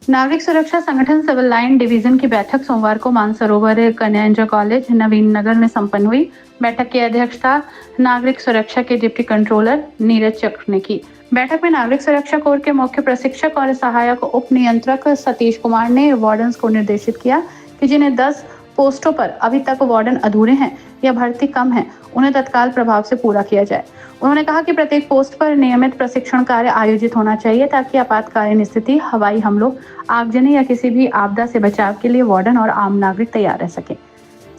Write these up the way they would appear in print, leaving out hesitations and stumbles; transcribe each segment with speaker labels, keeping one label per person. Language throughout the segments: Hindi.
Speaker 1: नागरिक सुरक्षा संगठन सिविल लाइन डिवीजन की बैठक सोमवार को मानसरोवर कन्या इंटर कॉलेज नवीन नगर में संपन्न हुई। बैठक की अध्यक्षता नागरिक सुरक्षा के डिप्टी कंट्रोलर नीरज चक्र ने की। बैठक में नागरिक सुरक्षा कोर के मुख्य प्रशिक्षक और सहायक उप नियंत्रक सतीश कुमार ने वार्डन्स को निर्देशित किया कि जिन्हें 10 पोस्टों पर अभी तक वार्डन अधूरे हैं या भर्ती कम है, उन्हें तत्काल प्रभाव से पूरा किया जाए। उन्होंने कहा कि प्रत्येक पोस्ट पर नियमित प्रशिक्षण कार्य आयोजित होना चाहिए ताकि आपातकालीन स्थिति, हवाई हमलों, आगजनी या किसी भी आपदा से बचाव के लिए वार्डन और आम नागरिक तैयार रह सके।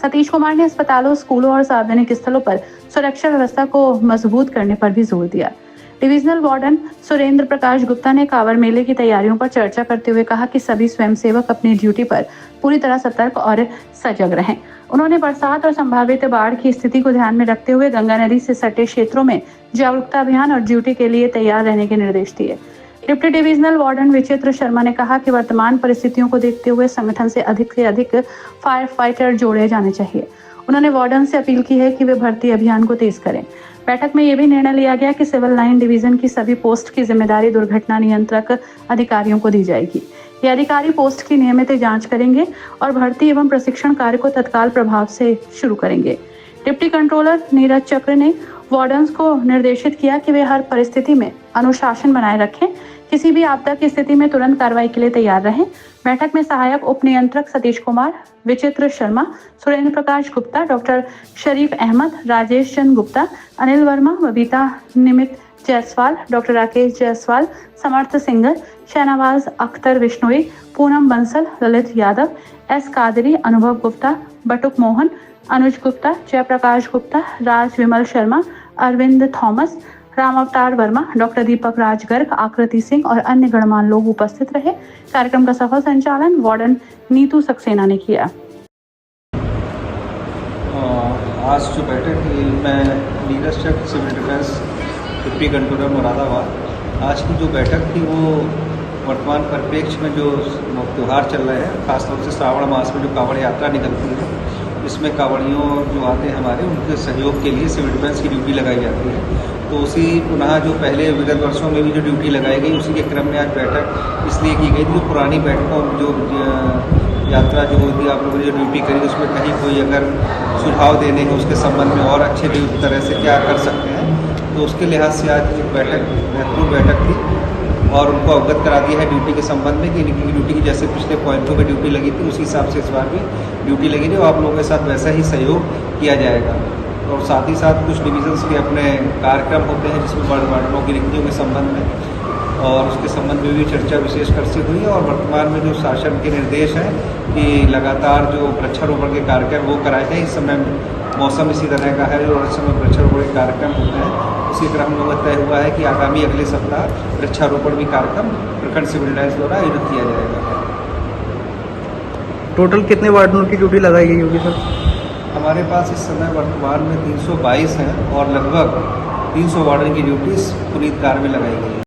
Speaker 1: सतीश कुमार ने अस्पतालों, स्कूलों और सार्वजनिक स्थलों पर सुरक्षा व्यवस्था को मजबूत करने पर भी जोर दिया। डिविजनल वार्डन सुरेंद्र प्रकाश गुप्ता ने कांवड़ मेले की तैयारियों पर चर्चा करते हुए कहा कि सभी स्वयंसेवक अपनी ड्यूटी पर पूरी तरह सतर्क और सजग रहें। उन्होंने बरसात और संभावित बाढ़ की स्थिति को ध्यान में रखते हुए गंगा नदी से सटे क्षेत्रों में जागरूकता अभियान और ड्यूटी के लिए तैयार रहने के निर्देश दिए। डिप्टी डिविजनल वार्डन विचित्र शर्मा ने कहा कि वर्तमान परिस्थितियों को देखते हुए संगठन से अधिक फायर फाइटर जोड़े जाने चाहिए। उन्होंने वार्डन से अपील की है कि वे भर्ती अभियान को तेज करें। बैठक में यह भी निर्णय लिया गया कि सिविल लाइन डिवीजन की सभी पोस्ट की जिम्मेदारी दुर्घटना नियंत्रक अधिकारियों को दी जाएगी। ये अधिकारी पोस्ट की नियमित जांच करेंगे और भर्ती एवं प्रशिक्षण कार्य को तत्काल प्रभाव से शुरू करेंगे। डिप्टी कंट्रोलर नीरज चक्र ने वार्डन्स को निर्देशित किया कि वे हर परिस्थिति में अनुशासन बनाए रखें, किसी भी आपदा की स्थिति में तुरंत कार्रवाई के लिए तैयार रहें। बैठक में सहायक उप नियंत्रक सतीश कुमार, विचित्र शर्मा, सुरेंद्र प्रकाश गुप्ता, डॉक्टर शरीफ अहमद, राजेश चंद गुप्ता, अनिल वर्मा, बबीता निमित जायसवाल, डॉक्टर राकेश जायसवाल, समर्थ सिंगर, शहनवाज अख्तर विश्नोई, पूनम बंसल, ललित यादव, एस कादरी, अनुभव गुप्ता, बटुक मोहन, अनुज गुप्ता, जयप्रकाश गुप्ता, राज विमल शर्मा, अरविंद थॉमस, राम अवतार वर्मा, डॉक्टर दीपक राज गर्ग, आकृति सिंह और अन्य गणमान्य लोग उपस्थित रहे। कार्यक्रम का सफल संचालन वार्डन नीतू सक्सेना ने किया।
Speaker 2: आज जो बैठक थी, मैं Neeraj Chakra civil defence deputy controller Moradabad. आज की जो बैठक थी वो वर्तमान परिप्रेक्ष्य में जो त्यौहार चल रहे हैं, खासतौर से श्रावण मास में जो कांवड़ यात्रा निकलती है, इसमें कांवड़ियों जो आते हैं हमारे, उनके सहयोग के लिए सिविल डिफेंस की ड्यूटी लगाई जाती है। तो उसी पुनः जो पहले विगत वर्षों में भी जो ड्यूटी लगाई गई, उसी के क्रम में आज बैठक इसलिए की गई थी। जो पुरानी बैठकों जो यात्रा जो होती है, आप लोगों ने जो ड्यूटी करी, उसमें कहीं कोई अगर सुझाव देने हैं उसके संबंध में और अच्छे तरह से क्या कर सकते हैं, तो उसके लिहाज से आज एक बैठक महत्वपूर्ण बैठक थी और उनको अवगत करा दिया है ड्यूटी के संबंध में कि इनकी ड्यूटी की जैसे पिछले पॉइंटों पर ड्यूटी लगी थी, उसी हिसाब से इस बार भी ड्यूटी लगी थी और आप लोगों के साथ वैसा ही सहयोग किया जाएगा। और साथ ही साथ कुछ डिविजन्स के अपने कार्यक्रम होते हैं जिसमें वार्डनों की रिक्तियों के संबंध में और उसके संबंध में भी चर्चा विशेषकर से हुई है। और वर्तमान में जो शासन के निर्देश हैं कि लगातार जो वृक्षारोपण के कार्यक्रम वो कराए जाए। इस समय मौसम इसी तरह का है और इस समय वृक्षारोपण के कार्यक्रम होते हैं। उसी तरह हम लोगों का तय हुआ है कि आगामी अगले सप्ताह वृक्षारोपण भी कार्यक्रम प्रखंड सिविल लाइन्स द्वारा आयोजित किया जाएगा।
Speaker 3: टोटल कितने वार्डनों की ड्यूटी लगाई गई होगी सर?
Speaker 2: हमारे पास इस समय वर्तमान में 322 हैं और लगभग 300 वार्डन की ड्यूटी इस पुनीत कार्य में लगाई गई है।